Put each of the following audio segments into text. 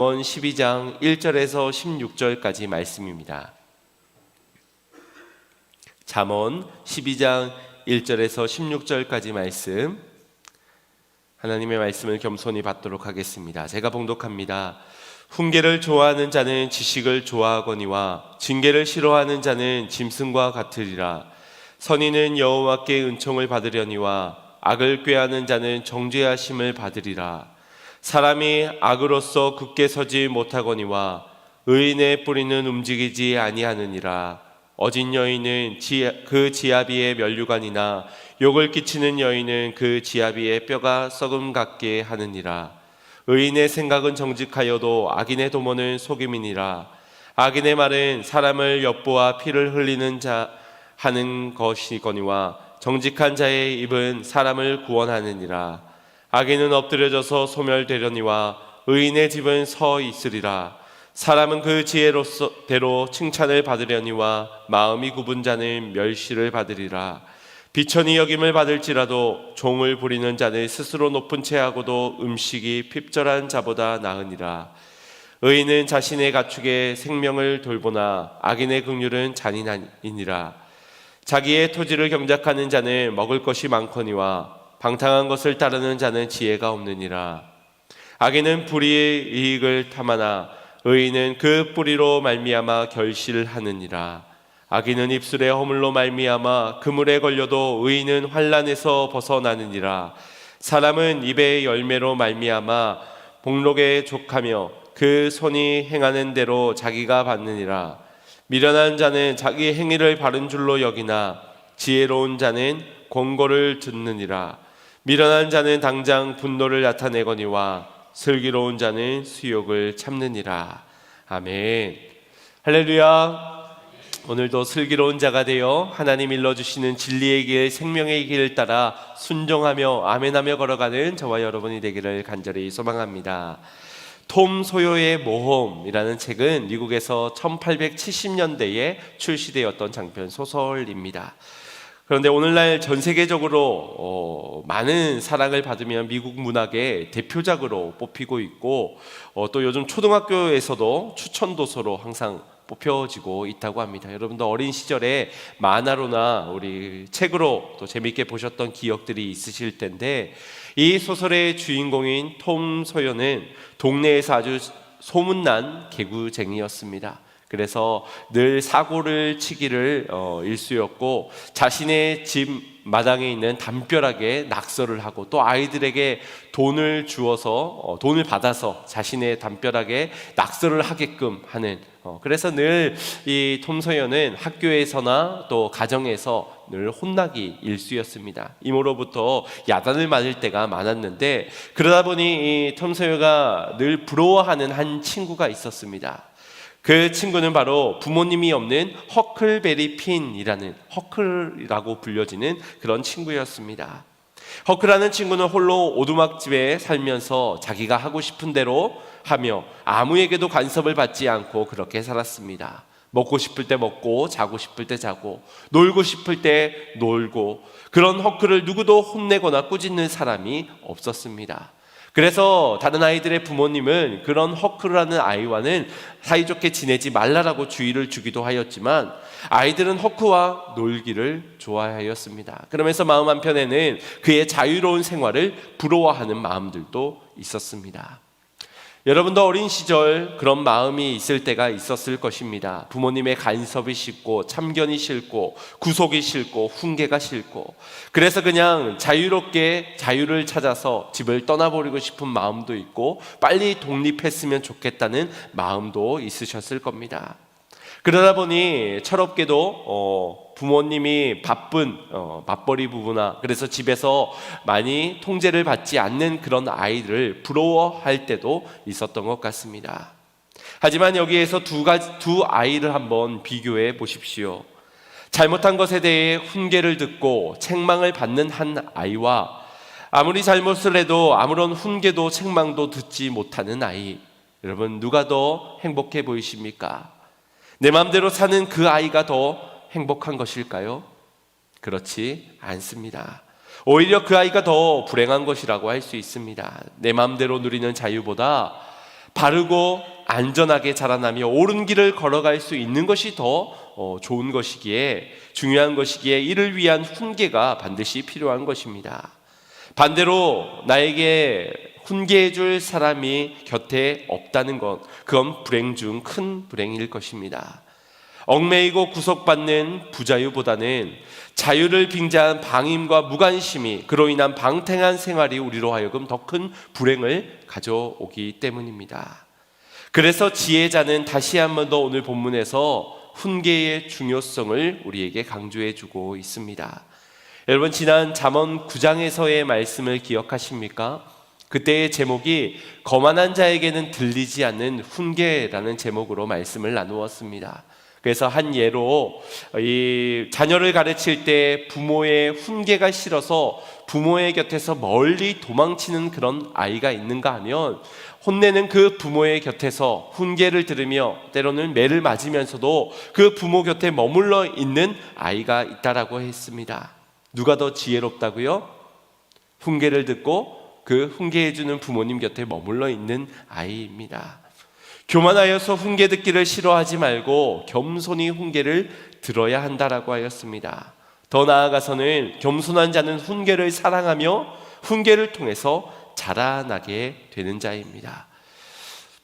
잠언 12장 1절에서 16절까지 말씀입니다. 잠언 12장 1절에서 16절까지 말씀, 하나님의 말씀을 겸손히 받도록 하겠습니다. 제가 봉독합니다. 훈계를 좋아하는 자는 지식을 좋아하거니와 징계를 싫어하는 자는 짐승과 같으리라. 선인은 여호와께 은총을 받으려니와 악을 꾀하는 자는 정죄하심을 받으리라. 사람이 악으로서 굳게 서지 못하거니와 의인의 뿌리는 움직이지 아니하느니라. 어진 여인은 그 지아비의 면류관이나 욕을 끼치는 여인은 그 지아비의 뼈가 썩음 같게 하느니라. 의인의 생각은 정직하여도 악인의 도모는 속임이니라. 악인의 말은 사람을 엿보아 피를 흘리는 자 하는 것이거니와 정직한 자의 입은 사람을 구원하느니라. 악인은 엎드려져서 소멸되려니와 의인의 집은 서 있으리라. 사람은 그 지혜로대로 칭찬을 받으려니와 마음이 굽은 자는 멸시를 받으리라. 비천히 여김을 받을지라도 종을 부리는 자는 스스로 높은 채하고도 음식이 핍절한 자보다 나으니라. 의인은 자신의 가축에 생명을 돌보나 악인의 긍휼은 잔인하니라. 자기의 토지를 경작하는 자는 먹을 것이 많거니와 방탕한 것을 따르는 자는 지혜가 없느니라. 악인은 불의의 이익을 탐하나 의인은 그 뿌리로 말미암아 결실하느니라. 악인은 입술의 허물로 말미암아 그물에 걸려도 의인은 환난에서 벗어나느니라. 사람은 입의 열매로 말미암아 복록에 족하며 그 손이 행하는 대로 자기가 받느니라. 미련한 자는 자기 행위를 바른 줄로 여기나 지혜로운 자는 권고를 듣느니라. 미련한 자는 당장 분노를 나타내거니와 슬기로운 자는 수욕을 참느니라. 아멘. 할렐루야. 오늘도 슬기로운 자가 되어 하나님 일러주시는 진리의 길, 생명의 길을 따라 순종하며 아멘하며 걸어가는 저와 여러분이 되기를 간절히 소망합니다. 톰 소요의 모험이라는 책은 미국에서 1870년대에 출시되었던 장편 소설입니다. 그런데 오늘날 전 세계적으로 많은 사랑을 받으며 미국 문학의 대표작으로 뽑히고 있고 또 요즘 초등학교에서도 추천도서로 항상 뽑혀지고 있다고 합니다. 여러분도 어린 시절에 만화로나 우리 책으로 또 재미있게 보셨던 기억들이 있으실 텐데, 이 소설의 주인공인 톰 소요는 동네에서 아주 소문난 개구쟁이였습니다. 그래서 늘 사고를 치기를 일쑤였고, 자신의 집 마당에 있는 담벼락에 낙서를 하고 또 아이들에게 돈을 주어서 돈을 받아서 자신의 담벼락에 낙서를 하게끔 하는, 그래서 늘 이 톰 소요는 학교에서나 또 가정에서 늘 혼나기 일쑤였습니다. 이모로부터 야단을 맞을 때가 많았는데, 그러다 보니 이 톰 소요가 늘 부러워하는 한 친구가 있었습니다. 그 친구는 바로 부모님이 없는 허클베리 핀이라는, 허클이라고 불려지는 그런 친구였습니다. 허클라는 친구는 홀로 오두막집에 살면서 자기가 하고 싶은 대로 하며 아무에게도 간섭을 받지 않고 그렇게 살았습니다. 먹고 싶을 때 먹고, 자고 싶을 때 자고, 놀고 싶을 때 놀고, 그런 허클을 누구도 혼내거나 꾸짖는 사람이 없었습니다. 그래서 다른 아이들의 부모님은 그런 허크라는 아이와는 사이좋게 지내지 말라라고 주의를 주기도 하였지만, 아이들은 허크와 놀기를 좋아하였습니다. 그러면서 마음 한편에는 그의 자유로운 생활을 부러워하는 마음들도 있었습니다. 여러분도 어린 시절 그런 마음이 있을 때가 있었을 것입니다. 부모님의 간섭이 싫고, 참견이 싫고, 구속이 싫고, 훈계가 싫고, 그래서 그냥 자유롭게 자유를 찾아서 집을 떠나버리고 싶은 마음도 있고, 빨리 독립했으면 좋겠다는 마음도 있으셨을 겁니다. 그러다 보니 철없게도 부모님이 바쁜 맞벌이 부부나, 그래서 집에서 많이 통제를 받지 않는 그런 아이들을 부러워할 때도 있었던 것 같습니다. 하지만 여기에서 두 아이를 한번 비교해 보십시오. 잘못한 것에 대해 훈계를 듣고 책망을 받는 한 아이와 아무리 잘못을 해도 아무런 훈계도 책망도 듣지 못하는 아이, 여러분 누가 더 행복해 보이십니까? 내 마음대로 사는 그 아이가 더 행복한 것일까요? 그렇지 않습니다. 오히려 그 아이가 더 불행한 것이라고 할 수 있습니다. 내 마음대로 누리는 자유보다 바르고 안전하게 자라나며 옳은 길을 걸어갈 수 있는 것이 더 좋은 것이기에, 중요한 것이기에 이를 위한 훈계가 반드시 필요한 것입니다. 반대로 나에게 훈계해 줄 사람이 곁에 없다는 것, 그건 불행 중 큰 불행일 것입니다. 얽매이고 구속받는 부자유보다는 자유를 빙자한 방임과 무관심이, 그로 인한 방탕한 생활이 우리로 하여금 더 큰 불행을 가져오기 때문입니다. 그래서 지혜자는 다시 한 번 더 오늘 본문에서 훈계의 중요성을 우리에게 강조해 주고 있습니다. 여러분, 지난 잠언 9장에서의 말씀을 기억하십니까? 그때의 제목이 거만한 자에게는 들리지 않는 훈계라는 제목으로 말씀을 나누었습니다. 그래서 한 예로, 이 자녀를 가르칠 때 부모의 훈계가 싫어서 부모의 곁에서 멀리 도망치는 그런 아이가 있는가 하면, 혼내는 그 부모의 곁에서 훈계를 들으며 때로는 매를 맞으면서도 그 부모 곁에 머물러 있는 아이가 있다라고 했습니다. 누가 더 지혜롭다고요? 훈계를 듣고 그 훈계해주는 부모님 곁에 머물러 있는 아이입니다. 교만하여서 훈계 듣기를 싫어하지 말고 겸손히 훈계를 들어야 한다라고 하였습니다. 더 나아가서는 겸손한 자는 훈계를 사랑하며 훈계를 통해서 자라나게 되는 자입니다.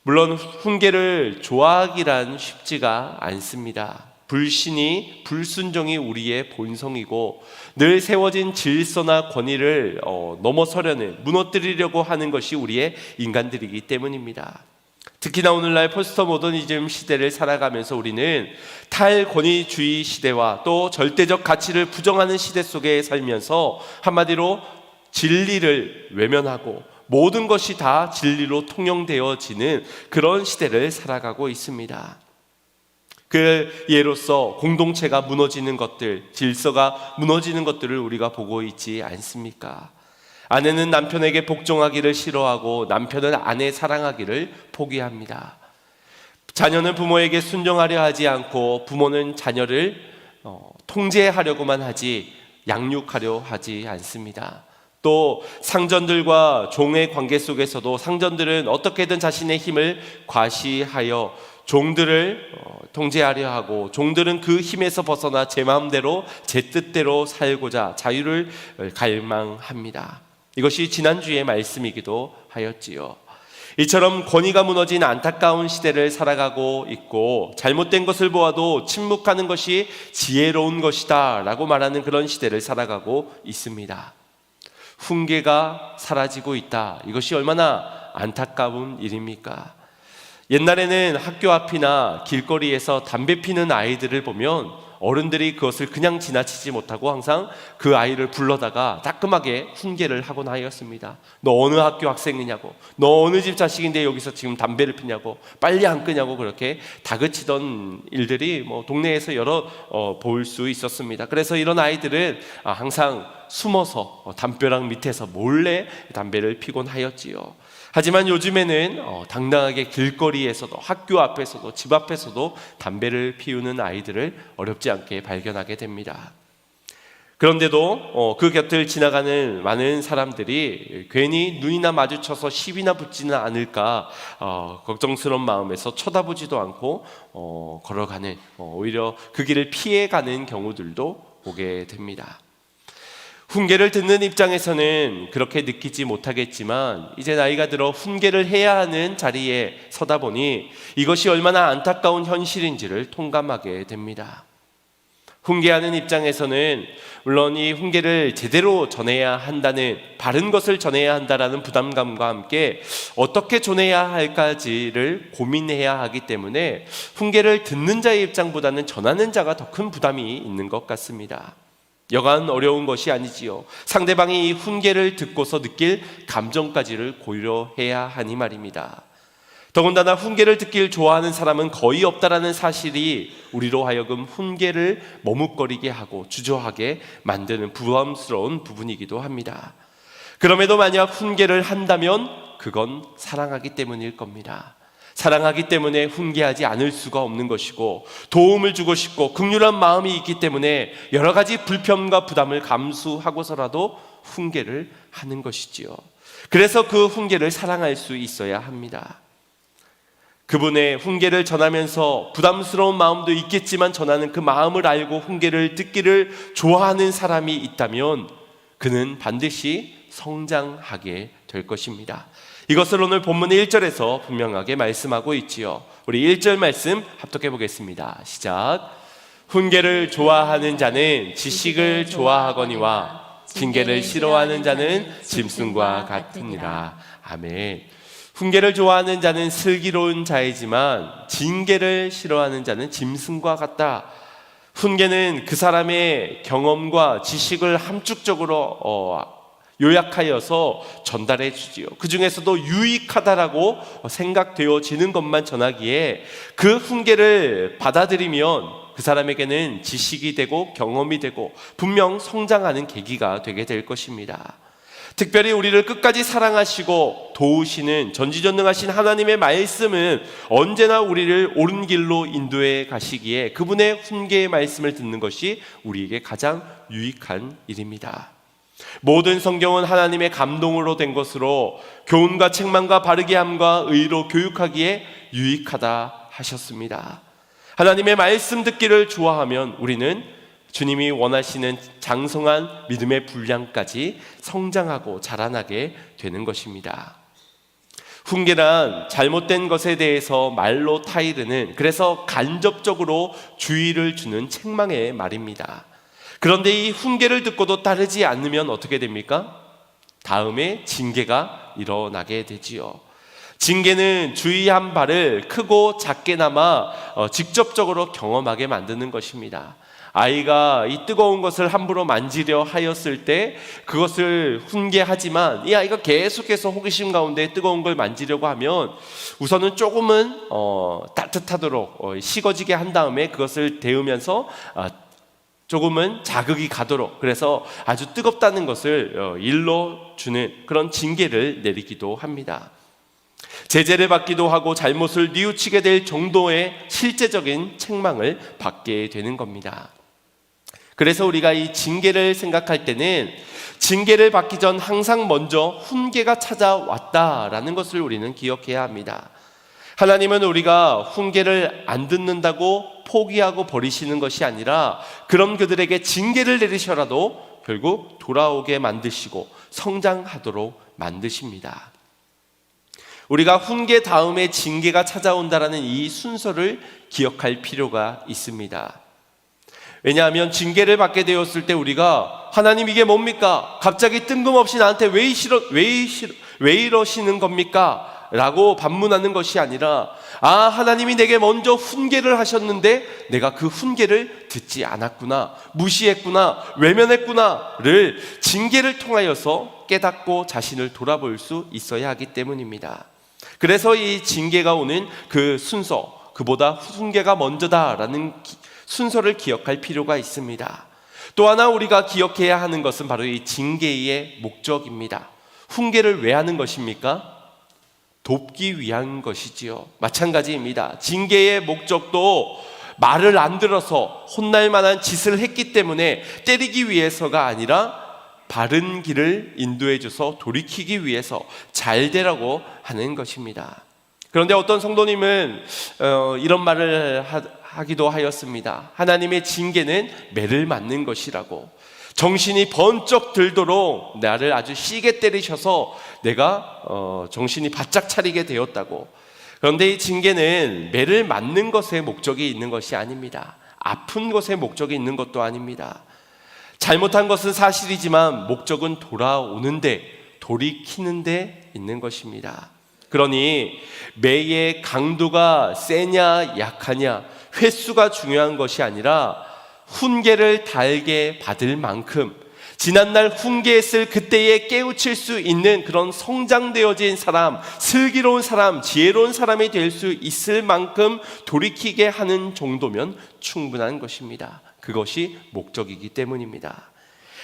물론 훈계를 좋아하기란 쉽지가 않습니다. 불신이, 불순종이 우리의 본성이고 늘 세워진 질서나 권위를 넘어서려는, 무너뜨리려고 하는 것이 우리의 인간들이기 때문입니다. 특히나 오늘날 포스트 모더니즘 시대를 살아가면서 우리는 탈권위주의 시대와 또 절대적 가치를 부정하는 시대 속에 살면서 한마디로 진리를 외면하고 모든 것이 다 진리로 통용되어지는 그런 시대를 살아가고 있습니다. 그 예로서 공동체가 무너지는 것들, 질서가 무너지는 것들을 우리가 보고 있지 않습니까? 아내는 남편에게 복종하기를 싫어하고 남편은 아내 사랑하기를 포기합니다. 자녀는 부모에게 순종하려 하지 않고 부모는 자녀를 통제하려고만 하지 양육하려 하지 않습니다. 또 상전들과 종의 관계 속에서도 상전들은 어떻게든 자신의 힘을 과시하여 종들을 통제하려 하고, 종들은 그 힘에서 벗어나 제 마음대로 제 뜻대로 살고자 자유를 갈망합니다. 이것이 지난주의 말씀이기도 하였지요. 이처럼 권위가 무너진 안타까운 시대를 살아가고 있고, 잘못된 것을 보아도 침묵하는 것이 지혜로운 것이다 라고 말하는 그런 시대를 살아가고 있습니다. 훈계가 사라지고 있다. 이것이 얼마나 안타까운 일입니까? 옛날에는 학교 앞이나 길거리에서 담배 피는 아이들을 보면 어른들이 그것을 그냥 지나치지 못하고 항상 그 아이를 불러다가 따끔하게 훈계를 하곤 하였습니다. 너 어느 학교 학생이냐고, 너 어느 집 자식인데 여기서 지금 담배를 피냐고, 빨리 안 끄냐고, 그렇게 다그치던 일들이 동네에서 여러 볼 수 있었습니다. 그래서 이런 아이들은 항상 숨어서 담벼락 밑에서 몰래 담배를 피곤 하였지요. 하지만 요즘에는 당당하게 길거리에서도, 학교 앞에서도, 집 앞에서도 담배를 피우는 아이들을 어렵지 않게 발견하게 됩니다. 그런데도 그 곁을 지나가는 많은 사람들이 괜히 눈이나 마주쳐서 시비나 붙지는 않을까 걱정스러운 마음에서 쳐다보지도 않고 걸어가는, 오히려 그 길을 피해가는 경우들도 보게 됩니다. 훈계를 듣는 입장에서는 그렇게 느끼지 못하겠지만, 이제 나이가 들어 훈계를 해야 하는 자리에 서다 보니 이것이 얼마나 안타까운 현실인지를 통감하게 됩니다. 훈계하는 입장에서는 물론 이 훈계를 제대로 전해야 한다는, 바른 것을 전해야 한다라는 부담감과 함께 어떻게 전해야 할까지를 고민해야 하기 때문에 훈계를 듣는 자의 입장보다는 전하는 자가 더 큰 부담이 있는 것 같습니다. 여간 어려운 것이 아니지요. 상대방이 이 훈계를 듣고서 느낄 감정까지를 고려해야 하니 말입니다. 더군다나 훈계를 듣길 좋아하는 사람은 거의 없다라는 사실이 우리로 하여금 훈계를 머뭇거리게 하고 주저하게 만드는 부담스러운 부분이기도 합니다. 그럼에도 만약 훈계를 한다면 그건 사랑하기 때문일 겁니다. 사랑하기 때문에 훈계하지 않을 수가 없는 것이고, 도움을 주고 싶고 긍휼한 마음이 있기 때문에 여러 가지 불편과 부담을 감수하고서라도 훈계를 하는 것이지요. 그래서 그 훈계를 사랑할 수 있어야 합니다. 그분의 훈계를 전하면서 부담스러운 마음도 있겠지만 전하는 그 마음을 알고 훈계를 듣기를 좋아하는 사람이 있다면 그는 반드시 성장하게 될 것입니다. 이것을 오늘 본문의 1절에서 분명하게 말씀하고 있지요. 우리 1절 말씀 합독해 보겠습니다. 시작. 훈계를 좋아하는 자는 지식을 좋아하거니와 징계를 싫어하는 자는 짐승과 같으니라. 아멘. 훈계를 좋아하는 자는 슬기로운 자이지만 징계를 싫어하는 자는 짐승과 같다. 훈계는 그 사람의 경험과 지식을 함축적으로 요약하여서 전달해 주지요. 그 중에서도 유익하다라고 생각되어지는 것만 전하기에 그 훈계를 받아들이면 그 사람에게는 지식이 되고 경험이 되고 분명 성장하는 계기가 되게 될 것입니다. 특별히 우리를 끝까지 사랑하시고 도우시는 전지전능하신 하나님의 말씀은 언제나 우리를 옳은 길로 인도해 가시기에 그분의 훈계의 말씀을 듣는 것이 우리에게 가장 유익한 일입니다. 모든 성경은 하나님의 감동으로 된 것으로 교훈과 책망과 바르게 함과 의로 교육하기에 유익하다 하셨습니다. 하나님의 말씀 듣기를 좋아하면 우리는 주님이 원하시는 장성한 믿음의 분량까지 성장하고 자라나게 되는 것입니다. 훈계란 잘못된 것에 대해서 말로 타이르는, 그래서 간접적으로 주의를 주는 책망의 말입니다. 그런데 이 훈계를 듣고도 따르지 않으면 어떻게 됩니까? 다음에 징계가 일어나게 되지요. 징계는 주의한 바를 크고 작게나마 직접적으로 경험하게 만드는 것입니다. 아이가 이 뜨거운 것을 함부로 만지려 하였을 때 그것을 훈계하지만 이 아이가 계속해서 호기심 가운데 뜨거운 걸 만지려고 하면 우선은 조금은 따뜻하도록 식어지게 한 다음에 그것을 데우면서 조금은 자극이 가도록, 그래서 아주 뜨겁다는 것을 일러주는 그런 징계를 내리기도 합니다. 제재를 받기도 하고 잘못을 뉘우치게 될 정도의 실제적인 책망을 받게 되는 겁니다. 그래서 우리가 이 징계를 생각할 때는 징계를 받기 전 항상 먼저 훈계가 찾아왔다라는 것을 우리는 기억해야 합니다. 하나님은 우리가 훈계를 안 듣는다고 포기하고 버리시는 것이 아니라 그런 그들에게 징계를 내리셔라도 결국 돌아오게 만드시고 성장하도록 만드십니다. 우리가 훈계 다음에 징계가 찾아온다라는 이 순서를 기억할 필요가 있습니다. 왜냐하면 징계를 받게 되었을 때 우리가 하나님 이게 뭡니까? 갑자기 뜬금없이 나한테 왜 이러시는 겁니까? 라고 반문하는 것이 아니라 하나님이 내게 먼저 훈계를 하셨는데 내가 그 훈계를 듣지 않았구나, 무시했구나, 외면했구나를 징계를 통하여서 깨닫고 자신을 돌아볼 수 있어야 하기 때문입니다. 그래서 이 징계가 오는 그 순서, 그보다 훈계가 먼저다라는 순서를 기억할 필요가 있습니다. 또 하나 우리가 기억해야 하는 것은 바로 이 징계의 목적입니다. 훈계를 왜 하는 것입니까? 돕기 위한 것이지요. 마찬가지입니다. 징계의 목적도 말을 안 들어서 혼날 만한 짓을 했기 때문에 때리기 위해서가 아니라 바른 길을 인도해 줘서 돌이키기 위해서 잘 되라고 하는 것입니다. 그런데 어떤 성도님은 이런 말을 하기도 하였습니다. 하나님의 징계는 매를 맞는 것이라고, 정신이 번쩍 들도록 나를 아주 시게 때리셔서 내가 정신이 바짝 차리게 되었다고. 그런데 이 징계는 매를 맞는 것에 목적이 있는 것이 아닙니다. 아픈 것에 목적이 있는 것도 아닙니다. 잘못한 것은 사실이지만 목적은 돌아오는데, 돌이키는데 있는 것입니다. 그러니 매의 강도가 세냐 약하냐, 횟수가 중요한 것이 아니라 훈계를 달게 받을 만큼 지난날 훈계했을 그때에 깨우칠 수 있는 그런 성장되어진 사람, 슬기로운 사람, 지혜로운 사람이 될 수 있을 만큼 돌이키게 하는 정도면 충분한 것입니다. 그것이 목적이기 때문입니다.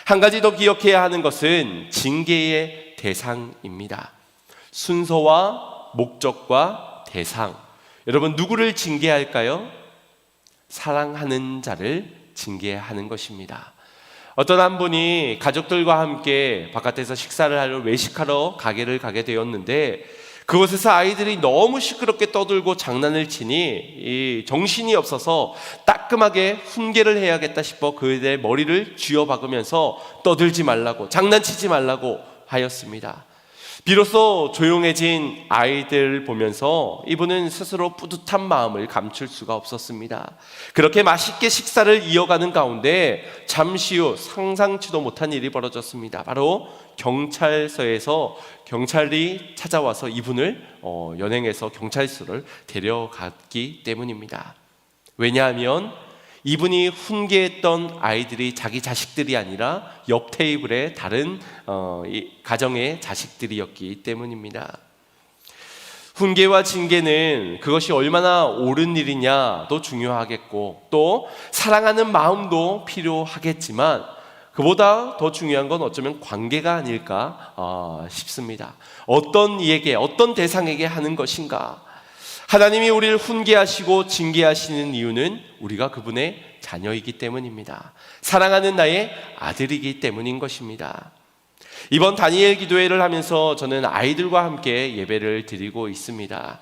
한 가지 더 기억해야 하는 것은 징계의 대상입니다. 순서와 목적과 대상. 여러분, 누구를 징계할까요? 사랑하는 자를 징계하는 것입니다. 어떤 한 분이 가족들과 함께 바깥에서 식사를 하러 외식하러 가게를 가게 되었는데 그곳에서 아이들이 너무 시끄럽게 떠들고 장난을 치니 이 정신이 없어서 따끔하게 훈계를 해야겠다 싶어 그들의 머리를 쥐어박으면서 떠들지 말라고, 장난치지 말라고 하였습니다. 비로소 조용해진 아이들 보면서 이분은 스스로 뿌듯한 마음을 감출 수가 없었습니다. 그렇게 맛있게 식사를 이어가는 가운데 잠시 후 상상치도 못한 일이 벌어졌습니다. 바로 경찰서에서 경찰이 찾아와서 이분을 연행해서 경찰서를 데려갔기 때문입니다. 왜냐하면 이분이 훈계했던 아이들이 자기 자식들이 아니라 옆 테이블의 다른 가정의 자식들이었기 때문입니다. 훈계와 징계는 그것이 얼마나 옳은 일이냐도 중요하겠고, 또 사랑하는 마음도 필요하겠지만 그보다 더 중요한 건 어쩌면 관계가 아닐까 싶습니다. 어떤 이에게, 어떤 대상에게 하는 것인가. 하나님이 우리를 훈계하시고 징계하시는 이유는 우리가 그분의 자녀이기 때문입니다. 사랑하는 나의 아들이기 때문인 것입니다. 이번 다니엘 기도회를 하면서 저는 아이들과 함께 예배를 드리고 있습니다.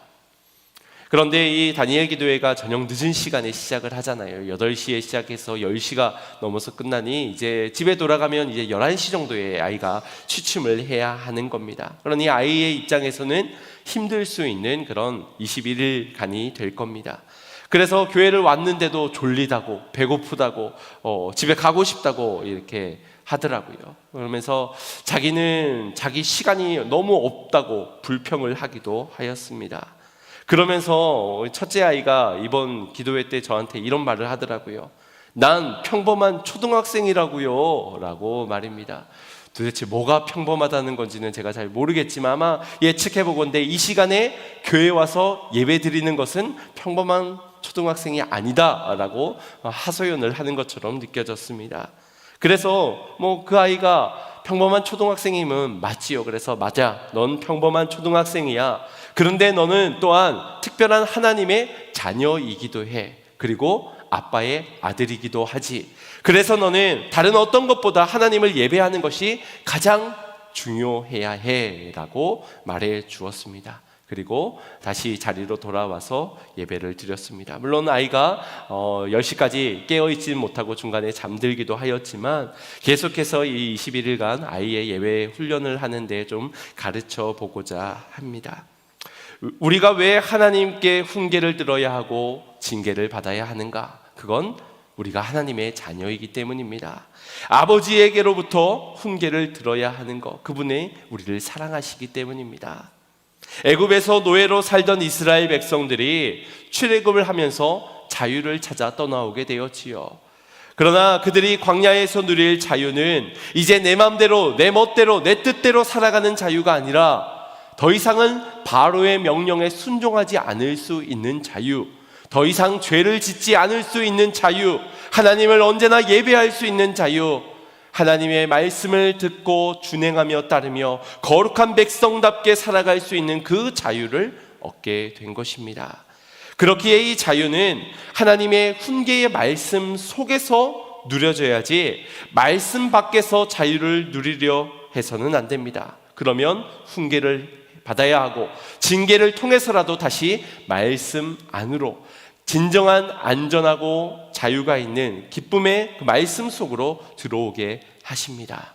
그런데 이 다니엘 기도회가 저녁 늦은 시간에 시작을 하잖아요. 8시에 시작해서 10시가 넘어서 끝나니 이제 집에 돌아가면 이제 11시 정도에 아이가 취침을 해야 하는 겁니다. 그러니 아이의 입장에서는 힘들 수 있는 그런 21일간이 될 겁니다. 그래서 교회를 왔는데도 졸리다고, 배고프다고, 집에 가고 싶다고 이렇게 하더라고요. 그러면서 자기는 자기 시간이 너무 없다고 불평을 하기도 하였습니다. 그러면서 첫째 아이가 이번 기도회 때 저한테 이런 말을 하더라고요. 난 평범한 초등학생이라고요 라고 말입니다. 도대체 뭐가 평범하다는 건지는 제가 잘 모르겠지만 아마 예측해보건대 이 시간에 교회에 와서 예배 드리는 것은 평범한 초등학생이 아니다 라고 하소연을 하는 것처럼 느껴졌습니다. 그래서 그 아이가 평범한 초등학생이면 맞지요. 그래서 맞아, 넌 평범한 초등학생이야. 그런데 너는 또한 특별한 하나님의 자녀이기도 해. 그리고 아빠의 아들이기도 하지. 그래서 너는 다른 어떤 것보다 하나님을 예배하는 것이 가장 중요해야 해 라고 말해 주었습니다. 그리고 다시 자리로 돌아와서 예배를 드렸습니다. 물론 아이가 10시까지 깨어있지 못하고 중간에 잠들기도 하였지만 계속해서 이 21일간 아이의 예배 훈련을 하는데 좀 가르쳐 보고자 합니다. 우리가 왜 하나님께 훈계를 들어야 하고 징계를 받아야 하는가? 그건 우리가 하나님의 자녀이기 때문입니다. 아버지에게로부터 훈계를 들어야 하는 것, 그분이 우리를 사랑하시기 때문입니다. 애굽에서 노예로 살던 이스라엘 백성들이 출애굽을 하면서 자유를 찾아 떠나오게 되었지요. 그러나 그들이 광야에서 누릴 자유는 이제 내 마음대로, 내 멋대로, 내 뜻대로 살아가는 자유가 아니라 더 이상은 바로의 명령에 순종하지 않을 수 있는 자유, 더 이상 죄를 짓지 않을 수 있는 자유, 하나님을 언제나 예배할 수 있는 자유, 하나님의 말씀을 듣고 준행하며 따르며 거룩한 백성답게 살아갈 수 있는 그 자유를 얻게 된 것입니다. 그렇기에 이 자유는 하나님의 훈계의 말씀 속에서 누려져야지 말씀 밖에서 자유를 누리려 해서는 안 됩니다. 그러면 훈계를 받아야 하고 징계를 통해서라도 다시 말씀 안으로 진정한 안전하고 자유가 있는 기쁨의 그 말씀 속으로 들어오게 하십니다.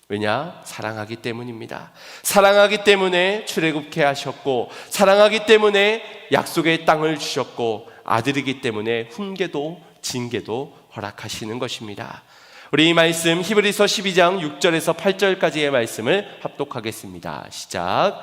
왜냐? 사랑하기 때문입니다. 사랑하기 때문에 출애굽케 하셨고, 사랑하기 때문에 약속의 땅을 주셨고, 아들이기 때문에 훈계도 징계도 허락하시는 것입니다. 우리 이 말씀 히브리서 12장 6절에서 8절까지의 말씀을 합독하겠습니다. 시작.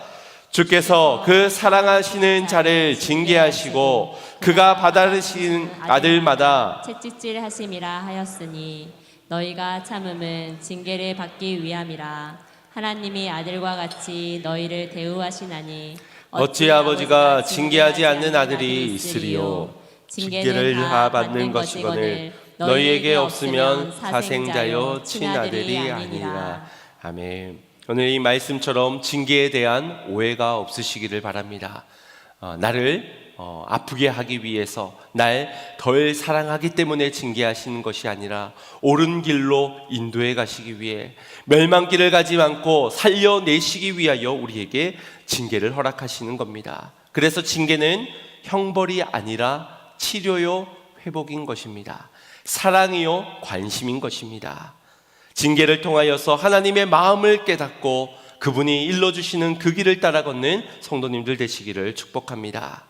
주께서 그 사랑하시는 자를 징계하시고 그가 받아들이신 아들마다 채찍질 하심이라 하였으니 너희가 참음은 징계를 받기 위함이라. 하나님이 아들과 같이 너희를 대우하시나니 어찌 아버지가 징계하지 않는 아들이 있으리요. 징계를 다 받는 것이거늘 너희에게 없으면 사생자여 친아들이 아니라. 아멘. 오늘 이 말씀처럼 징계에 대한 오해가 없으시기를 바랍니다. 나를 아프게 하기 위해서, 날 덜 사랑하기 때문에 징계하시는 것이 아니라 옳은 길로 인도해 가시기 위해, 멸망길을 가지 않고 살려내시기 위하여 우리에게 징계를 허락하시는 겁니다. 그래서 징계는 형벌이 아니라 치료요 회복인 것입니다. 사랑이요 관심인 것입니다. 징계를 통하여서 하나님의 마음을 깨닫고 그분이 일러주시는 그 길을 따라 걷는 성도님들 되시기를 축복합니다.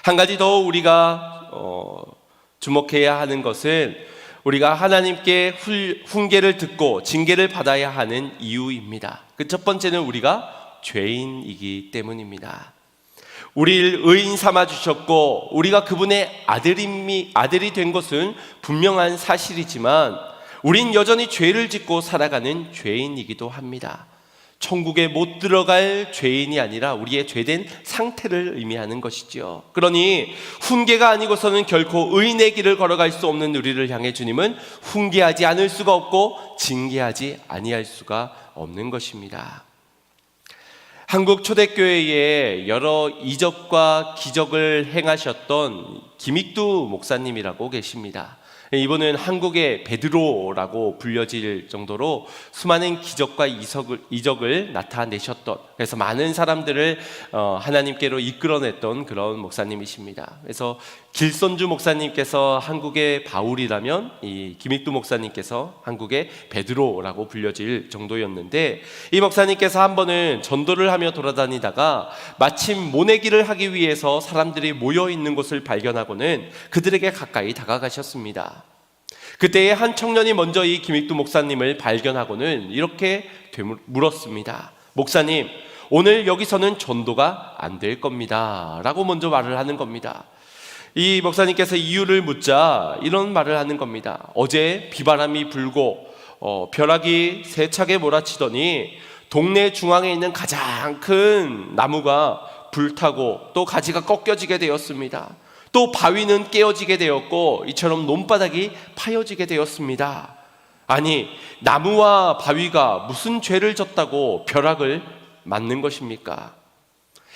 한 가지 더 우리가 주목해야 하는 것은, 우리가 하나님께 훈계를 듣고 징계를 받아야 하는 이유입니다. 그 첫 번째는 우리가 죄인이기 때문입니다. 우리를 의인 삼아 주셨고 우리가 그분의 아들이 된 것은 분명한 사실이지만, 우린 여전히 죄를 짓고 살아가는 죄인이기도 합니다. 천국에 못 들어갈 죄인이 아니라 우리의 죄된 상태를 의미하는 것이죠. 그러니 훈계가 아니고서는 결코 의인의 길을 걸어갈 수 없는 우리를 향해 주님은 훈계하지 않을 수가 없고 징계하지 아니할 수가 없는 것입니다. 한국 초대교회에 여러 이적과 기적을 행하셨던 김익두 목사님이라고 계십니다. 이분은 한국의 베드로라고 불려질 정도로 수많은 기적과 이적을 나타내셨던, 그래서 많은 사람들을 하나님께로 이끌어냈던 그런 목사님이십니다. 그래서 길손주 목사님께서 한국의 바울이라면 이 김익두 목사님께서 한국의 베드로라고 불려질 정도였는데, 이 목사님께서 한 번은 전도를 하며 돌아다니다가 마침 모내기를 하기 위해서 사람들이 모여있는 곳을 발견하고는 그들에게 가까이 다가가셨습니다. 그때에 한 청년이 먼저 이 김익두 목사님을 발견하고는 이렇게 물었습니다. 목사님, 오늘 여기서는 전도가 안 될 겁니다 라고 먼저 말을 하는 겁니다. 이 목사님께서 이유를 묻자 이런 말을 하는 겁니다. 어제 비바람이 불고 벼락이 세차게 몰아치더니 동네 중앙에 있는 가장 큰 나무가 불타고 또 가지가 꺾여지게 되었습니다. 또 바위는 깨어지게 되었고 이처럼 논바닥이 파여지게 되었습니다. 아니, 나무와 바위가 무슨 죄를 졌다고 벼락을 맞는 것입니까?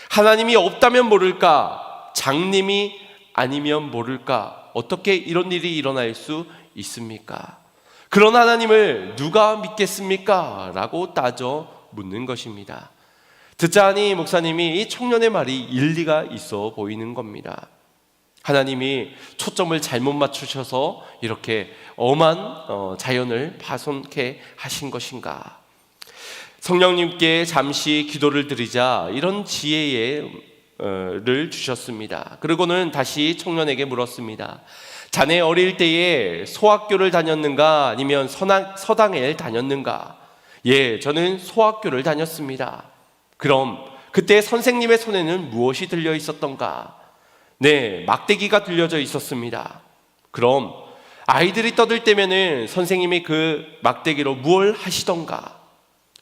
하나님이 없다면 모를까? 장님이 아니면 모를까? 어떻게 이런 일이 일어날 수 있습니까? 그런 하나님을 누가 믿겠습니까? 라고 따져 묻는 것입니다. 듣자하니 목사님이 이 청년의 말이 일리가 있어 보이는 겁니다. 하나님이 초점을 잘못 맞추셔서 이렇게 엄한 자연을 파손케 하신 것인가? 성령님께 잠시 기도를 드리자 이런 지혜를 주셨습니다. 그리고는 다시 청년에게 물었습니다. 자네 어릴 때에 소학교를 다녔는가 아니면 서당에 다녔는가? 예, 저는 소학교를 다녔습니다. 그럼 그때 선생님의 손에는 무엇이 들려 있었던가? 네, 막대기가 들려져 있었습니다. 그럼 아이들이 떠들 때면은 선생님이 그 막대기로 무엇을 하시던가?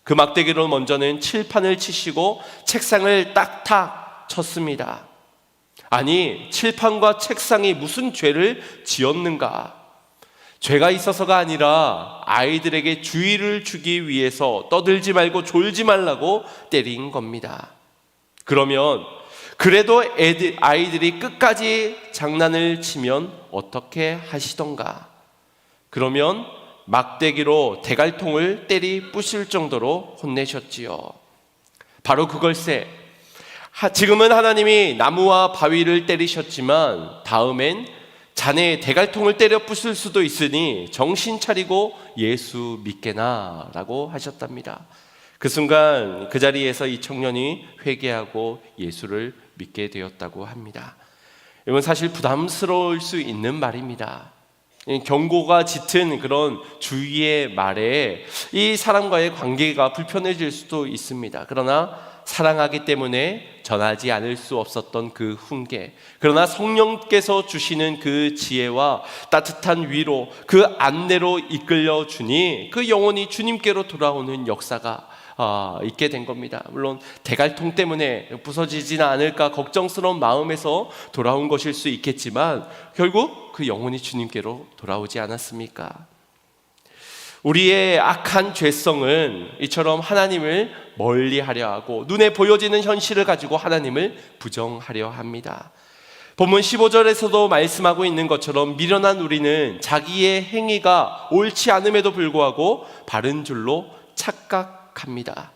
그 막대기로 먼저는 칠판을 치시고 책상을 딱딱 쳤습니다. 아니, 칠판과 책상이 무슨 죄를 지었는가? 죄가 있어서가 아니라 아이들에게 주의를 주기 위해서 떠들지 말고 졸지 말라고 때린 겁니다. 그러면 그래도 아이들이 끝까지 장난을 치면 어떻게 하시던가? 그러면 막대기로 대갈통을 때리 부실 정도로 혼내셨지요. 바로 그걸세. 지금은 하나님이 나무와 바위를 때리셨지만 다음엔 자네의 대갈통을 때려 부술 수도 있으니 정신 차리고 예수 믿게나 라고 하셨답니다. 그 순간 그 자리에서 이 청년이 회개하고 예수를 믿게 되었다고 합니다. 이건 사실 부담스러울 수 있는 말입니다. 경고가 짙은 그런 주의의 말에 이 사람과의 관계가 불편해질 수도 있습니다. 그러나 사랑하기 때문에 전하지 않을 수 없었던 그 훈계, 그러나 성령께서 주시는 그 지혜와 따뜻한 위로, 그 안내로 이끌려 주니 그 영혼이 주님께로 돌아오는 역사가 있게 된 겁니다. 물론 대갈통 때문에 부서지지는 않을까 걱정스러운 마음에서 돌아온 것일 수 있겠지만 결국 그 영혼이 주님께로 돌아오지 않았습니까? 우리의 악한 죄성은 이처럼 하나님을 멀리하려 하고 눈에 보여지는 현실을 가지고 하나님을 부정하려 합니다. 본문 15절에서도 말씀하고 있는 것처럼 미련한 우리는 자기의 행위가 옳지 않음에도 불구하고 바른 줄로 착각합니다.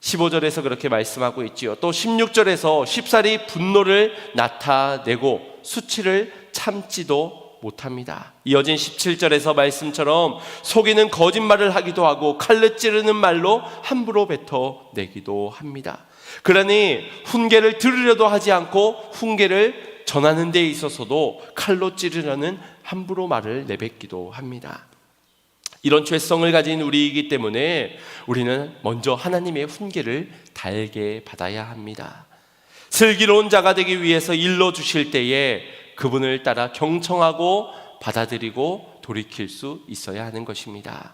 15절에서 그렇게 말씀하고 있지요. 또 16절에서 쉽사리 분노를 나타내고 수치를 참지도 못합니다. 이어진 17절에서 말씀처럼 속이는 거짓말을 하기도 하고 칼로 찌르는 말로 함부로 뱉어내기도 합니다. 그러니 훈계를 들으려도 하지 않고 훈계를 전하는 데 있어서도 칼로 찌르려는 함부로 말을 내뱉기도 합니다. 이런 죄성을 가진 우리이기 때문에 우리는 먼저 하나님의 훈계를 달게 받아야 합니다. 슬기로운 자가 되기 위해서 일러주실 때에 그분을 따라 경청하고 받아들이고 돌이킬 수 있어야 하는 것입니다.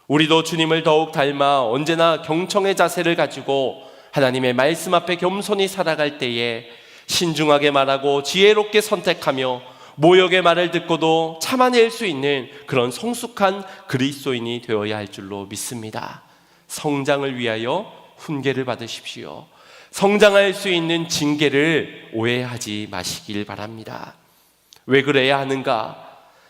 우리도 주님을 더욱 닮아 언제나 경청의 자세를 가지고 하나님의 말씀 앞에 겸손히 살아갈 때에 신중하게 말하고 지혜롭게 선택하며 모욕의 말을 듣고도 참아낼 수 있는 그런 성숙한 그리스도인이 되어야 할 줄로 믿습니다. 성장을 위하여 훈계를 받으십시오. 성장할 수 있는 징계를 오해하지 마시길 바랍니다. 왜 그래야 하는가?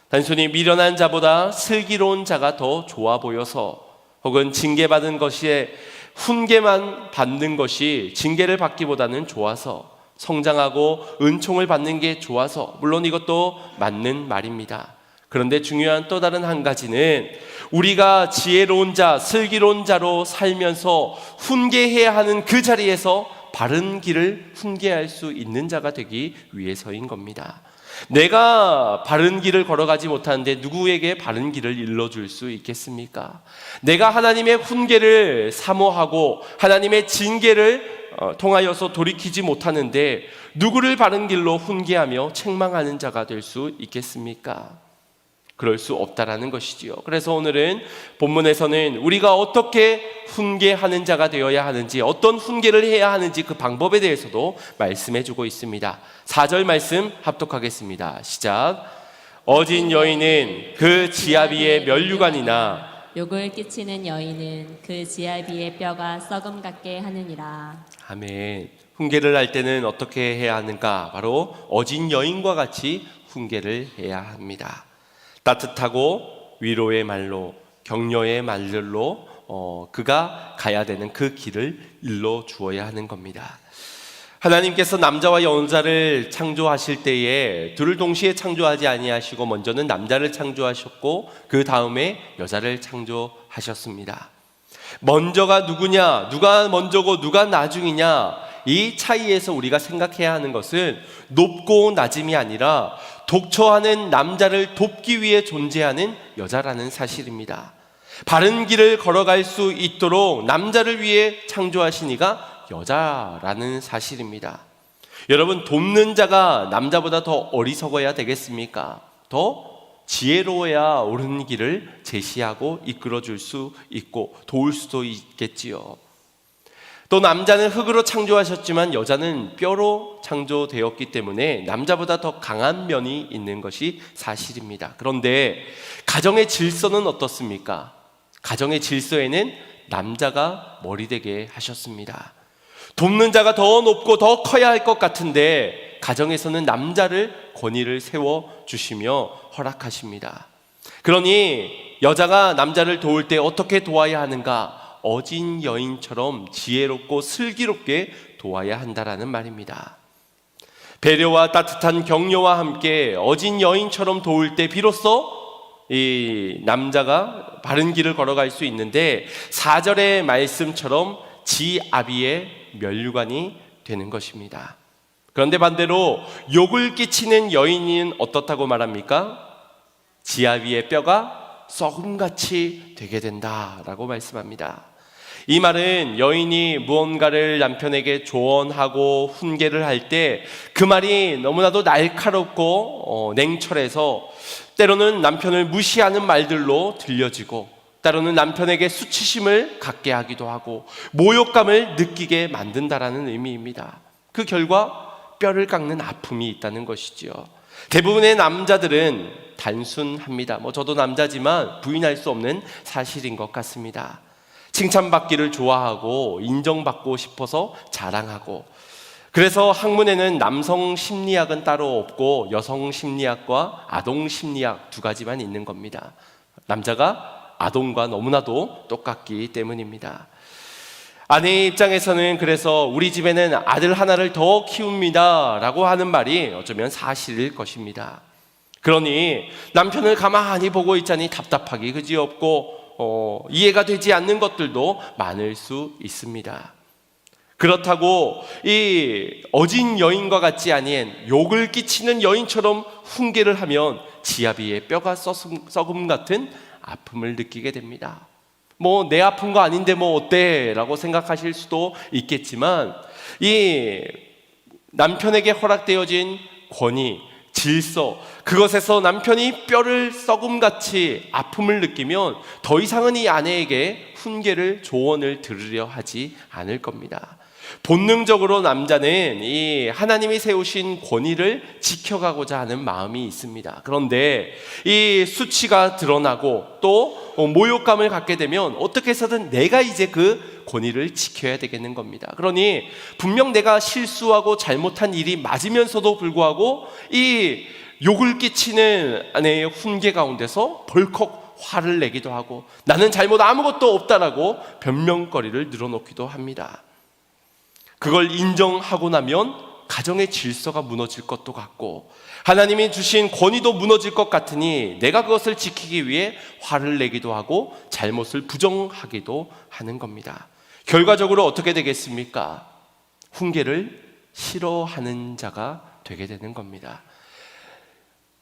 단순히 미련한 자보다 슬기로운 자가 더 좋아 보여서, 혹은 징계받은 것에 훈계만 받는 것이 징계를 받기보다는 좋아서, 성장하고 은총을 받는 게 좋아서, 물론 이것도 맞는 말입니다. 그런데 중요한 또 다른 한 가지는 우리가 지혜로운 자, 슬기로운 자로 살면서 훈계해야 하는 그 자리에서 바른 길을 훈계할 수 있는 자가 되기 위해서인 겁니다. 내가 바른 길을 걸어가지 못하는데 누구에게 바른 길을 일러줄 수 있겠습니까? 내가 하나님의 훈계를 사모하고 하나님의 징계를 통하여서 돌이키지 못하는데 누구를 바른 길로 훈계하며 책망하는 자가 될 수 있겠습니까? 그럴 수 없다라는 것이지요. 그래서 오늘은 본문에서는 우리가 어떻게 훈계하는 자가 되어야 하는지, 어떤 훈계를 해야 하는지 그 방법에 대해서도 말씀해 주고 있습니다. 4절 말씀 합독하겠습니다. 시작. 어진 여인은 그 지아 위에 면류관이나 욕을 끼치는 여인은 그 지아 위의 뼈가 썩음 같게 하느니라. 아멘. 훈계를 할 때는 어떻게 해야 하는가? 바로 어진 여인과 같이 훈계를 해야 합니다. 따뜻하고 위로의 말로, 격려의 말로 그가 가야 되는 그 길을 일러 주어야 하는 겁니다. 하나님께서 남자와 여자를 창조하실 때에 둘을 동시에 창조하지 아니하시고 먼저는 남자를 창조하셨고 그 다음에 여자를 창조하셨습니다. 먼저가 누구냐, 누가 먼저고 누가 나중이냐, 이 차이에서 우리가 생각해야 하는 것은 높고 낮음이 아니라 독처하는 남자를 돕기 위해 존재하는 여자라는 사실입니다. 바른 길을 걸어갈 수 있도록 남자를 위해 창조하신 이가 여자라는 사실입니다. 여러분, 돕는 자가 남자보다 더 어리석어야 되겠습니까? 더 지혜로워야 옳은 길을 제시하고 이끌어줄 수 있고 도울 수도 있겠지요. 또 남자는 흙으로 창조하셨지만 여자는 뼈로 창조되었기 때문에 남자보다 더 강한 면이 있는 것이 사실입니다. 그런데 가정의 질서는 어떻습니까? 가정의 질서에는 남자가 머리 되게 하셨습니다. 돕는 자가 더 높고 더 커야 할 것 같은데 가정에서는 남자를 권위를 세워주시며 허락하십니다. 그러니 여자가 남자를 도울 때 어떻게 도와야 하는가? 어진 여인처럼 지혜롭고 슬기롭게 도와야 한다라는 말입니다. 배려와 따뜻한 격려와 함께 어진 여인처럼 도울 때 비로소 이 남자가 바른 길을 걸어갈 수 있는데 4절의 말씀처럼 지아비의 면류관이 되는 것입니다. 그런데 반대로 욕을 끼치는 여인은 어떻다고 말합니까? 지아비의 뼈가 썩음같이 되게 된다라고 말씀합니다. 이 말은 여인이 무언가를 남편에게 조언하고 훈계를 할 때 그 말이 너무나도 날카롭고 냉철해서 때로는 남편을 무시하는 말들로 들려지고 때로는 남편에게 수치심을 갖게 하기도 하고 모욕감을 느끼게 만든다라는 의미입니다. 그 결과 뼈를 깎는 아픔이 있다는 것이지요. 대부분의 남자들은 단순합니다. 저도 남자지만 부인할 수 없는 사실인 것 같습니다. 칭찬받기를 좋아하고 인정받고 싶어서 자랑하고 그래서 학문에는 남성 심리학은 따로 없고 여성 심리학과 아동 심리학 두 가지만 있는 겁니다. 남자가 아동과 너무나도 똑같기 때문입니다. 아내의 입장에서는 그래서 우리 집에는 아들 하나를 더 키웁니다 라고 하는 말이 어쩌면 사실일 것입니다. 그러니 남편을 가만히 보고 있자니 답답하기 그지없고 이해가 되지 않는 것들도 많을 수 있습니다. 그렇다고 이 어진 여인과 같지 아니한 욕을 끼치는 여인처럼 훈계를 하면 지아비의 뼈가 썩음 같은 아픔을 느끼게 됩니다. 뭐 내 아픈 거 아닌데 뭐 어때? 라고 생각하실 수도 있겠지만 이 남편에게 허락되어진 권위, 질서, 그것에서 남편이 뼈를 썩음같이 아픔을 느끼면 더 이상은 이 아내에게 훈계를 조언을 들으려 하지 않을 겁니다. 본능적으로 남자는 이 하나님이 세우신 권위를 지켜가고자 하는 마음이 있습니다. 그런데 이 수치가 드러나고 또 모욕감을 갖게 되면 어떻게 해서든 내가 이제 그 권위를 지켜야 되겠는 겁니다. 그러니 분명 내가 실수하고 잘못한 일이 맞으면서도 불구하고 이 욕을 끼치는 아내의 훈계 가운데서 벌컥 화를 내기도 하고 나는 잘못 아무것도 없다라고 변명거리를 늘어놓기도 합니다. 그걸 인정하고 나면 가정의 질서가 무너질 것도 같고 하나님이 주신 권위도 무너질 것 같으니 내가 그것을 지키기 위해 화를 내기도 하고 잘못을 부정하기도 하는 겁니다. 결과적으로 어떻게 되겠습니까? 훈계를 싫어하는 자가 되게 되는 겁니다.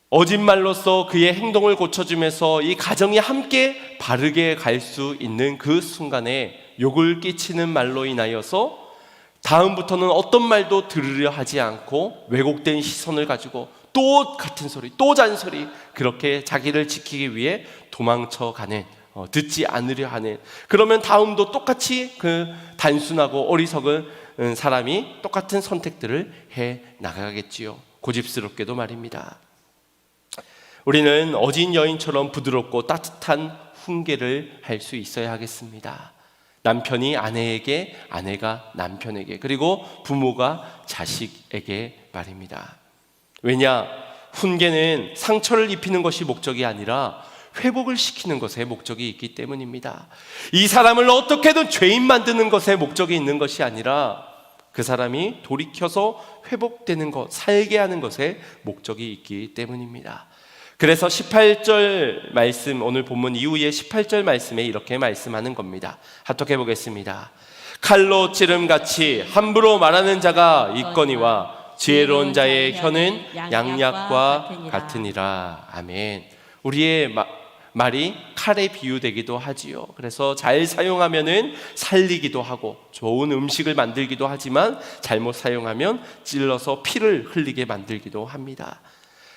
어진 말로써 그의 행동을 고쳐주면서 이 가정이 함께 바르게 갈 수 있는 그 순간에 욕을 끼치는 말로 인하여서 다음부터는 어떤 말도 들으려 하지 않고 왜곡된 시선을 가지고 또 같은 소리, 또 잔소리, 그렇게 자기를 지키기 위해 도망쳐가는, 듣지 않으려 하는, 그러면 다음도 똑같이 그 단순하고 어리석은 사람이 똑같은 선택들을 해 나가겠지요. 고집스럽게도 말입니다. 우리는 어진 여인처럼 부드럽고 따뜻한 훈계를 할 수 있어야 하겠습니다. 남편이 아내에게, 아내가 남편에게, 그리고 부모가 자식에게 말입니다. 왜냐? 훈계는 상처를 입히는 것이 목적이 아니라 회복을 시키는 것에 목적이 있기 때문입니다. 이 사람을 어떻게든 죄인 만드는 것에 목적이 있는 것이 아니라 그 사람이 돌이켜서 회복되는 것, 살게 하는 것에 목적이 있기 때문입니다. 그래서 18절 말씀, 오늘 본문 이후에 18절 말씀에 이렇게 말씀하는 겁니다. 합독해 보겠습니다. 칼로 찌름같이 함부로 말하는 자가 있거니와 지혜로운 자의 혀는 양약과 같으니라. 아멘. 우리의 말이 칼에 비유되기도 하지요. 그래서 잘 사용하면은 살리기도 하고 좋은 음식을 만들기도 하지만 잘못 사용하면 찔러서 피를 흘리게 만들기도 합니다.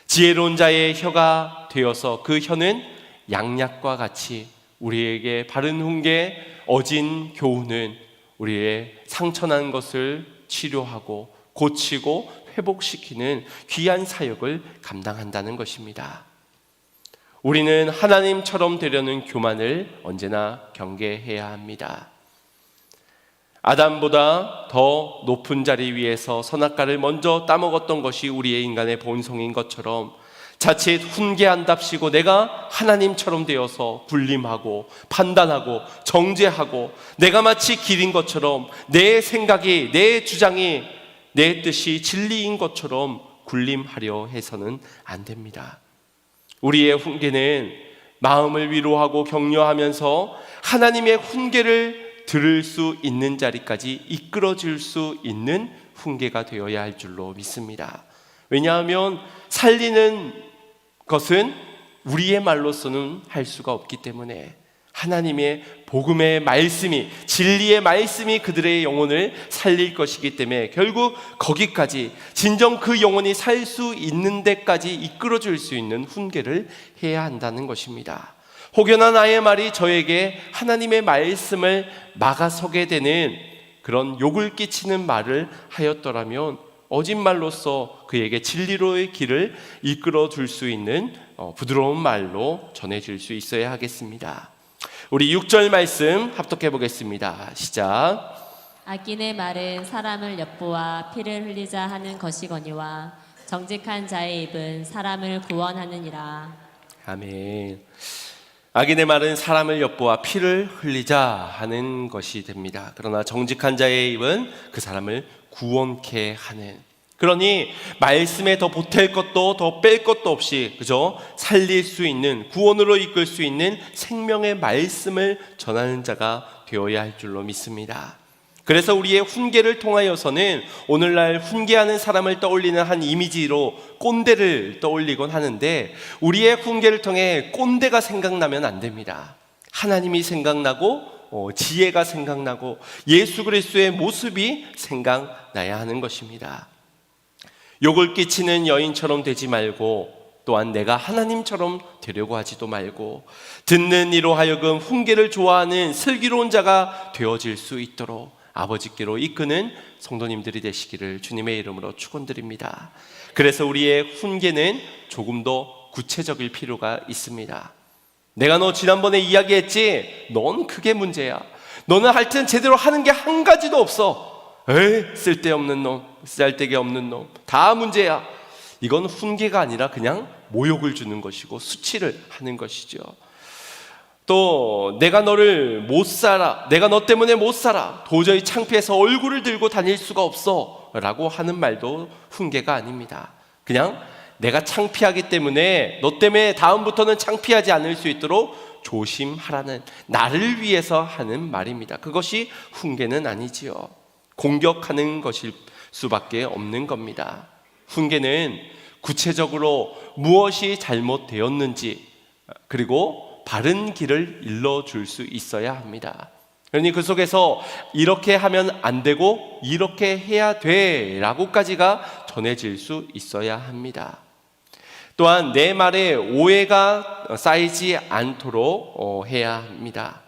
지혜로운 자의 혀가 되어서 그 혀는 양약과 같이 우리에게 바른 훈계, 어진 교훈은 우리의 상처난 것을 치료하고 고치고 회복시키는 귀한 사역을 감당한다는 것입니다. 우리는 하나님처럼 되려는 교만을 언제나 경계해야 합니다. 아담보다 더 높은 자리 위에서 선악과를 먼저 따먹었던 것이 우리의 인간의 본성인 것처럼 자칫 훈계한답시고 내가 하나님처럼 되어서 군림하고 판단하고 정죄하고 내가 마치 길인 것처럼 내 생각이, 내 주장이, 내 뜻이 진리인 것처럼 군림하려 해서는 안 됩니다. 우리의 훈계는 마음을 위로하고 격려하면서 하나님의 훈계를 들을 수 있는 자리까지 이끌어줄 수 있는 훈계가 되어야 할 줄로 믿습니다. 왜냐하면 살리는 것은 우리의 말로서는 할 수가 없기 때문에 하나님의 복음의 말씀이, 진리의 말씀이 그들의 영혼을 살릴 것이기 때문에 결국 거기까지 진정 그 영혼이 살 수 있는 데까지 이끌어줄 수 있는 훈계를 해야 한다는 것입니다. 혹여나 나의 말이 저에게 하나님의 말씀을 막아서게 되는 그런 욕을 끼치는 말을 하였더라면 어진 말로써 그에게 진리로의 길을 이끌어 줄 수 있는 부드러운 말로 전해질 수 있어야 하겠습니다. 우리 6절 말씀 합독해 보겠습니다. 시작. 악인의 말은 사람을 엿보아 피를 흘리자 하는 것이거니와 정직한 자의 입은 사람을 구원하느니라. 아멘. 악인의 말은 사람을 엿보아 피를 흘리자 하는 것이 됩니다. 그러나 정직한 자의 입은 그 사람을 구원케 하는. 그러니 말씀에 더 보탤 것도 더 뺄 것도 없이 그저 살릴 수 있는, 구원으로 이끌 수 있는 생명의 말씀을 전하는 자가 되어야 할 줄로 믿습니다. 그래서 우리의 훈계를 통하여서는 오늘날 훈계하는 사람을 떠올리는 한 이미지로 꼰대를 떠올리곤 하는데, 우리의 훈계를 통해 꼰대가 생각나면 안 됩니다. 하나님이 생각나고 지혜가 생각나고 예수 그리스도의 모습이 생각나야 하는 것입니다. 욕을 끼치는 여인처럼 되지 말고, 또한 내가 하나님처럼 되려고 하지도 말고, 듣는 이로 하여금 훈계를 좋아하는 슬기로운 자가 되어질 수 있도록 아버지께로 이끄는 성도님들이 되시기를 주님의 이름으로 축원드립니다. 그래서 우리의 훈계는 조금 더 구체적일 필요가 있습니다. 내가 너 지난번에 이야기했지? 넌 그게 문제야. 너는 하여튼 제대로 하는 게 한 가지도 없어. 에이, 쓸데없는 놈, 쌀데기 없는 놈, 다 문제야. 이건 훈계가 아니라 그냥 모욕을 주는 것이고 수치를 하는 것이죠. 또 내가 너를 못 살아, 내가 너 때문에 못 살아, 도저히 창피해서 얼굴을 들고 다닐 수가 없어 라고 하는 말도 훈계가 아닙니다. 그냥 내가 창피하기 때문에 너 때문에 다음부터는 창피하지 않을 수 있도록 조심하라는, 나를 위해서 하는 말입니다. 그것이 훈계는 아니지요. 공격하는 것일 수밖에 없는 겁니다. 훈계는 구체적으로 무엇이 잘못되었는지, 그리고 바른 길을 일러줄 수 있어야 합니다. 그러니 그 속에서 이렇게 하면 안 되고 이렇게 해야 돼 라고까지가 전해질 수 있어야 합니다. 또한 내 말에 오해가 쌓이지 않도록 해야 합니다.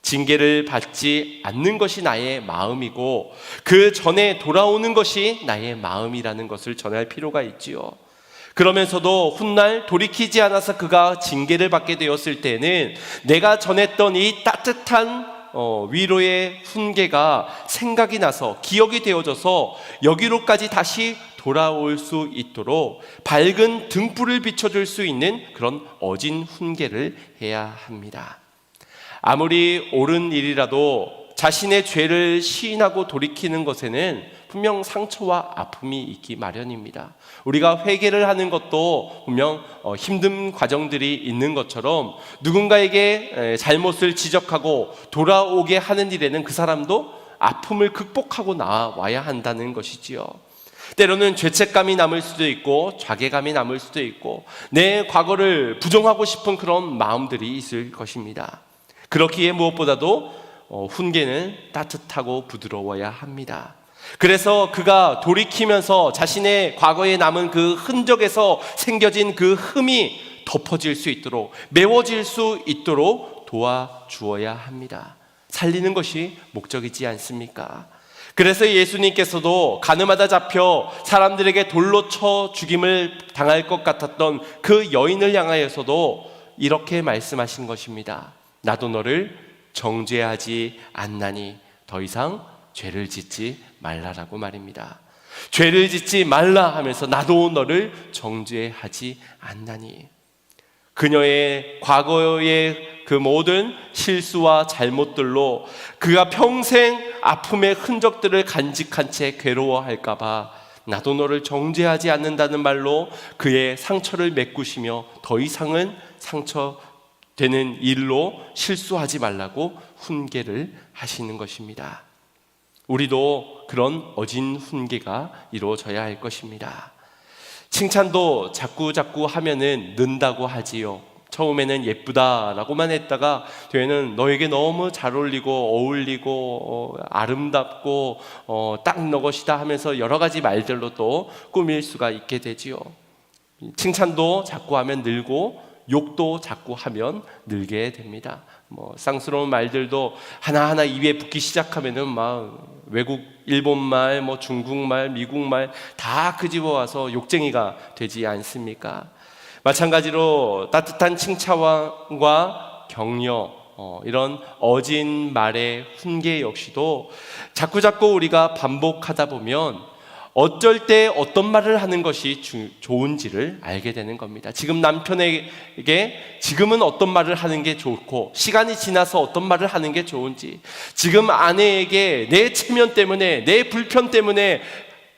징계를 받지 않는 것이 나의 마음이고 그 전에 돌아오는 것이 나의 마음이라는 것을 전할 필요가 있지요. 그러면서도 훗날 돌이키지 않아서 그가 징계를 받게 되었을 때는 내가 전했던 이 따뜻한 위로의 훈계가 생각이 나서 기억이 되어져서 여기로까지 다시 돌아올 수 있도록 밝은 등불을 비춰줄 수 있는 그런 어진 훈계를 해야 합니다. 아무리 옳은 일이라도 자신의 죄를 시인하고 돌이키는 것에는 분명 상처와 아픔이 있기 마련입니다. 우리가 회개를 하는 것도 분명 힘든 과정들이 있는 것처럼 누군가에게 잘못을 지적하고 돌아오게 하는 일에는 그 사람도 아픔을 극복하고 나와야 한다는 것이지요. 때로는 죄책감이 남을 수도 있고 자괴감이 남을 수도 있고 내 과거를 부정하고 싶은 그런 마음들이 있을 것입니다. 그렇기에 무엇보다도 훈계는 따뜻하고 부드러워야 합니다. 그래서 그가 돌이키면서 자신의 과거에 남은 그 흔적에서 생겨진 그 흠이 덮어질 수 있도록, 메워질 수 있도록 도와주어야 합니다. 살리는 것이 목적이지 않습니까? 그래서 예수님께서도 가늠하다 잡혀 사람들에게 돌로 쳐 죽임을 당할 것 같았던 그 여인을 향하여서도 이렇게 말씀하신 것입니다. 나도 너를 정죄하지 않나니 더 이상 죄를 짓지 말라라고 말입니다. 죄를 짓지 말라 하면서 나도 너를 정죄하지 않나니, 그녀의 과거의 그 모든 실수와 잘못들로 그가 평생 아픔의 흔적들을 간직한 채 괴로워할까 봐 나도 너를 정죄하지 않는다는 말로 그의 상처를 메꾸시며 더 이상은 상처되는 일로 실수하지 말라고 훈계를 하시는 것입니다. 우리도 그런 어진 훈계가 이루어져야 할 것입니다. 칭찬도 자꾸 하면은 는다고 하지요. 처음에는 예쁘다라고만 했다가 뒤에는 너에게 너무 잘 어울리고 어울리고 아름답고 딱 너 것이다 하면서 여러 가지 말들로 또 꾸밀 수가 있게 되지요. 칭찬도 자꾸 하면 늘고 욕도 자꾸 하면 늘게 됩니다. 쌍스러운 말들도 하나하나 입에 붙기 시작하면은 막 외국 일본말, 중국말, 미국말 다 끄집어 와서 욕쟁이가 되지 않습니까? 마찬가지로 따뜻한 칭찬과 격려, 이런 어진 말의 훈계 역시도 자꾸자꾸 우리가 반복하다 보면 어쩔 때 어떤 말을 하는 것이 좋은지를 알게 되는 겁니다. 지금 남편에게 지금은 어떤 말을 하는 게 좋고, 시간이 지나서 어떤 말을 하는 게 좋은지, 지금 아내에게 내 체면 때문에, 내 불편 때문에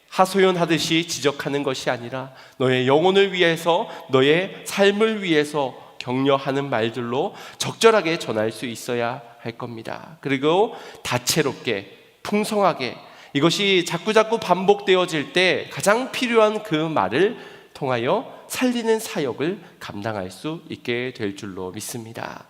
하소연하듯이 지적하는 것이 아니라 너의 영혼을 위해서, 너의 삶을 위해서 격려하는 말들로 적절하게 전할 수 있어야 할 겁니다. 그리고 다채롭게, 풍성하게, 이것이 자꾸자꾸 반복되어질 때 가장 필요한 그 말을 통하여 살리는 사역을 감당할 수 있게 될 줄로 믿습니다.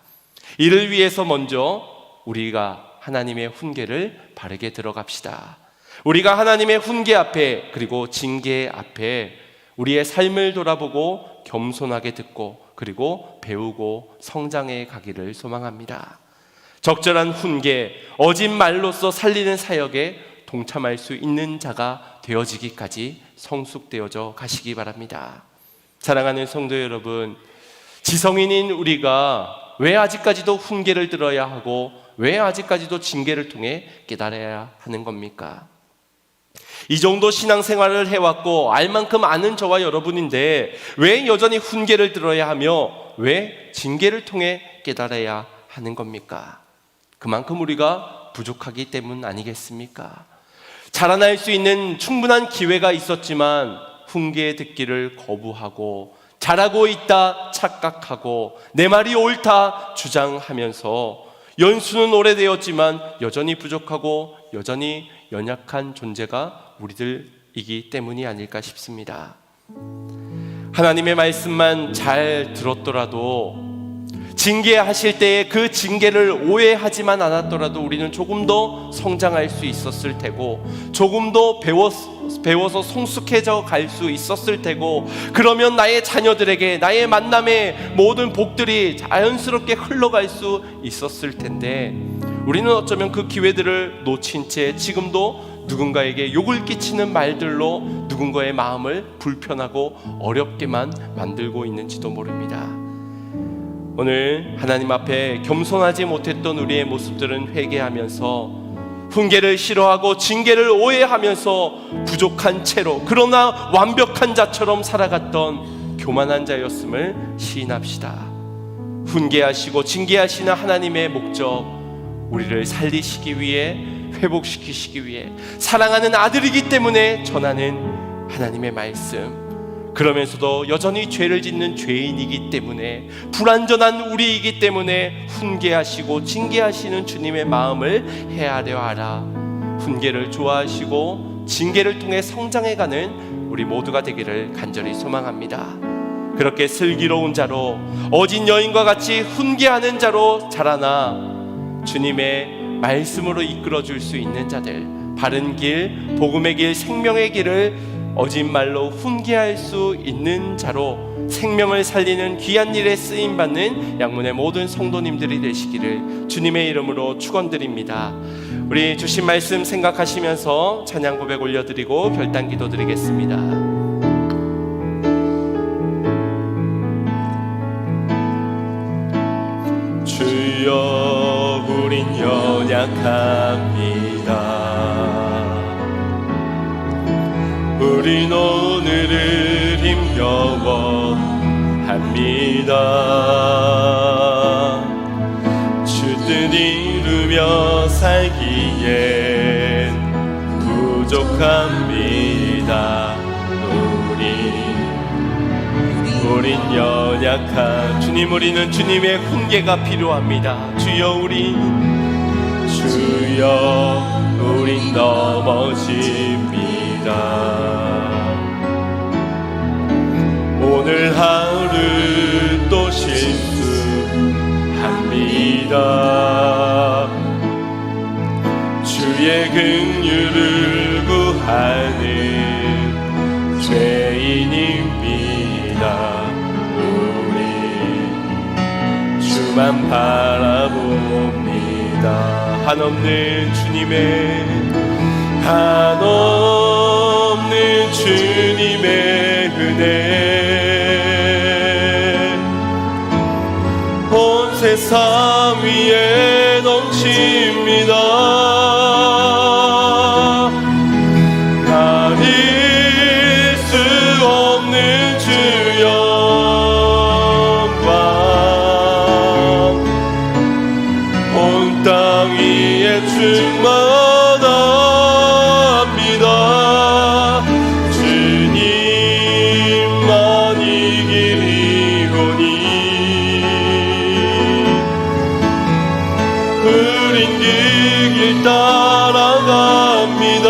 이를 위해서 먼저 우리가 하나님의 훈계를 바르게 들어갑시다. 우리가 하나님의 훈계 앞에, 그리고 징계 앞에 우리의 삶을 돌아보고 겸손하게 듣고, 그리고 배우고 성장해 가기를 소망합니다. 적절한 훈계, 어진 말로서 살리는 사역에 동참할 수 있는 자가 되어지기까지 성숙되어져 가시기 바랍니다. 사랑하는 성도 여러분, 지성인인 우리가 왜 아직까지도 훈계를 들어야 하고, 왜 아직까지도 징계를 통해 깨달아야 하는 겁니까? 이 정도 신앙생활을 해왔고 알만큼 아는 저와 여러분인데 왜 여전히 훈계를 들어야 하며 왜 징계를 통해 깨달아야 하는 겁니까? 그만큼 우리가 부족하기 때문 아니겠습니까? 자라날 수 있는 충분한 기회가 있었지만 훈계 듣기를 거부하고, 잘하고 있다 착각하고, 내 말이 옳다 주장하면서 연수는 오래되었지만 여전히 부족하고 여전히 연약한 존재가 우리들이기 때문이 아닐까 싶습니다. 하나님의 말씀만 잘 들었더라도, 징계하실 때에 그 징계를 오해하지만 않았더라도 우리는 조금 더 성장할 수 있었을 테고, 조금 더 배워서 성숙해져 갈 수 있었을 테고, 그러면 나의 자녀들에게 나의 만남의 모든 복들이 자연스럽게 흘러갈 수 있었을 텐데, 우리는 어쩌면 그 기회들을 놓친 채 지금도 누군가에게 욕을 끼치는 말들로 누군가의 마음을 불편하고 어렵게만 만들고 있는지도 모릅니다. 오늘 하나님 앞에 겸손하지 못했던 우리의 모습들은 회개하면서, 훈계를 싫어하고 징계를 오해하면서 부족한 채로, 그러나 완벽한 자처럼 살아갔던 교만한 자였음을 시인합시다. 훈계하시고 징계하시는 하나님의 목적, 우리를 살리시기 위해, 회복시키시기 위해 사랑하는 아들이기 때문에 전하는 하나님의 말씀, 그러면서도 여전히 죄를 짓는 죄인이기 때문에, 불완전한 우리이기 때문에 훈계하시고 징계하시는 주님의 마음을 헤아려 알아 훈계를 좋아하시고 징계를 통해 성장해가는 우리 모두가 되기를 간절히 소망합니다. 그렇게 슬기로운 자로, 어진 여인과 같이 훈계하는 자로 자라나 주님의 말씀으로 이끌어줄 수 있는 자들, 바른 길, 복음의 길, 생명의 길을 어진 말로 훈계할 수 있는 자로 생명을 살리는 귀한 일에 쓰임받는 양문의 모든 성도님들이 되시기를 주님의 이름으로 축원드립니다. 우리 주신 말씀 생각하시면서 찬양 고백 올려드리고 결단 기도 드리겠습니다. 주여, 우린 연약합니다. 우린 오늘을 힘겨워합니다. 주 뜻 이루며 살기엔 부족합니다. 우린 연약한 주님, 우리는 주님의 훈계가 필요합니다. 주여, 우린 넘어집니다. 오늘 하루 또 실수합니다. 주의 긍휼을 구하는 죄인입니다. 우리 주만 바라봅니다. 한없는 주님의 은혜, 온 세상 세상 위에 넘칩니다. 가릴 수 없는 주 영광 온 땅 위에 충만합니다. 주님만 이기리오니 흐린 그 길 따라갑니다.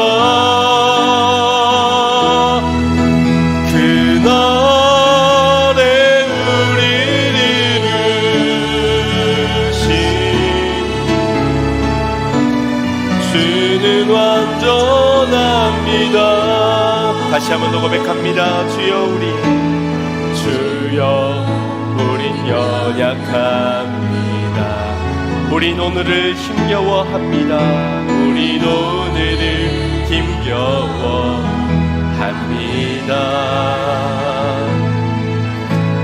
그날에 우리를 이루신 주는 완전합니다. 다시 한번 더 고백합니다. 주여 우린 연약합니다. 우린 오늘을 힘겨워합니다. 우린 오늘을 힘겨워합니다.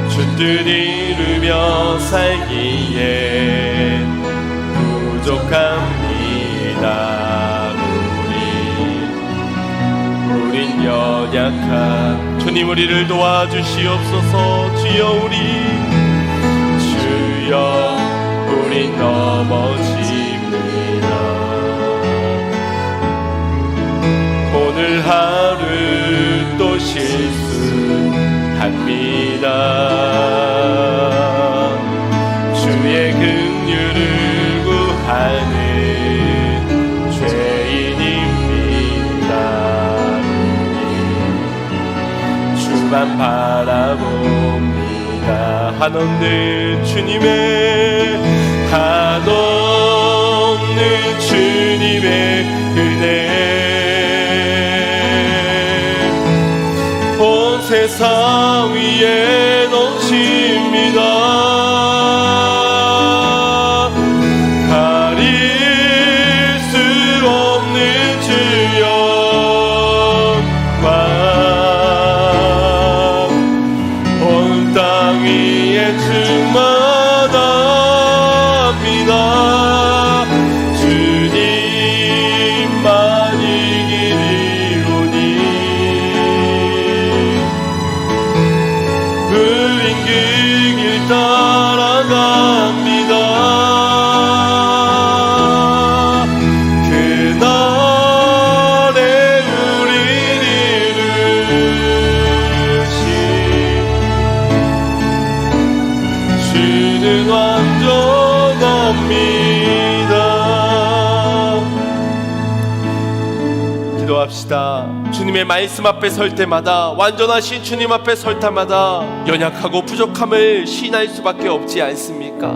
주 뜻 이루며 살기에 부족합니다. 우린 연약한 주님 우리를 도와주시옵소서. 주여 우린 넘어집니다. 오늘 하루 또 실수합니다. 주의 긍휼을 구하는 죄인입니다. 주만 바라봅니다. 한없는 주님의 은혜 온 세상 위에 넘칩니다. 가릴 수 없는 주 영광 온 땅 위에 충만합니다. 주님만 이기리오니 흐린 그 길 따라갑니다. 그날에 우리를 이루신 주는 완전합니다. 기도합시다. 주님의 말씀 앞에 설 때마다, 완전하신 주님 앞에 설 때마다 연약하고 부족함을 시인할 수밖에 없지 않습니까?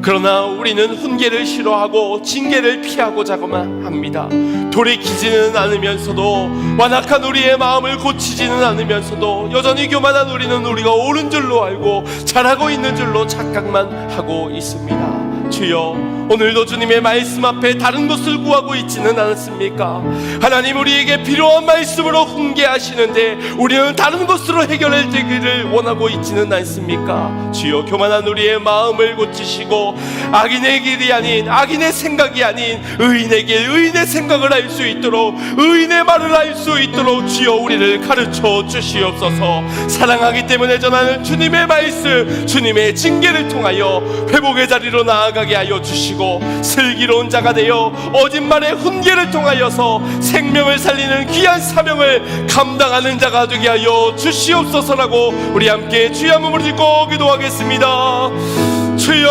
그러나 우리는 훈계를 싫어하고 징계를 피하고자만 합니다. 돌이키지는 않으면서도, 완악한 우리의 마음을 고치지는 않으면서도 여전히 교만한 우리는 우리가 옳은 줄로 알고 잘하고 있는 줄로 착각만 하고 있습니다. 주여, 오늘도 주님의 말씀 앞에 다른 것을 구하고 있지는 않습니까? 하나님, 우리에게 필요한 말씀으로 훈계하시는데 우리는 다른 것으로 해결해 되기를 원하고 있지는 않습니까? 주여, 교만한 우리의 마음을 고치시고 악인의 길이 아닌, 악인의 생각이 아닌 의인의 길, 의인의 생각을 할 수 있도록, 의인의 말을 할 수 있도록 주여 우리를 가르쳐 주시옵소서. 사랑하기 때문에 전하는 주님의 말씀, 주님의 징계를 통하여 회복의 자리로 나아가게 하여 주시고, 슬기로운 자가 되어 어짓말의 훈계를 통하여서 생명을 살리는 귀한 사명을 감당하는 자가 되게 하여 주시옵소서라고 우리 함께 주의 한번 부르짖고 기도하겠습니다. 주여,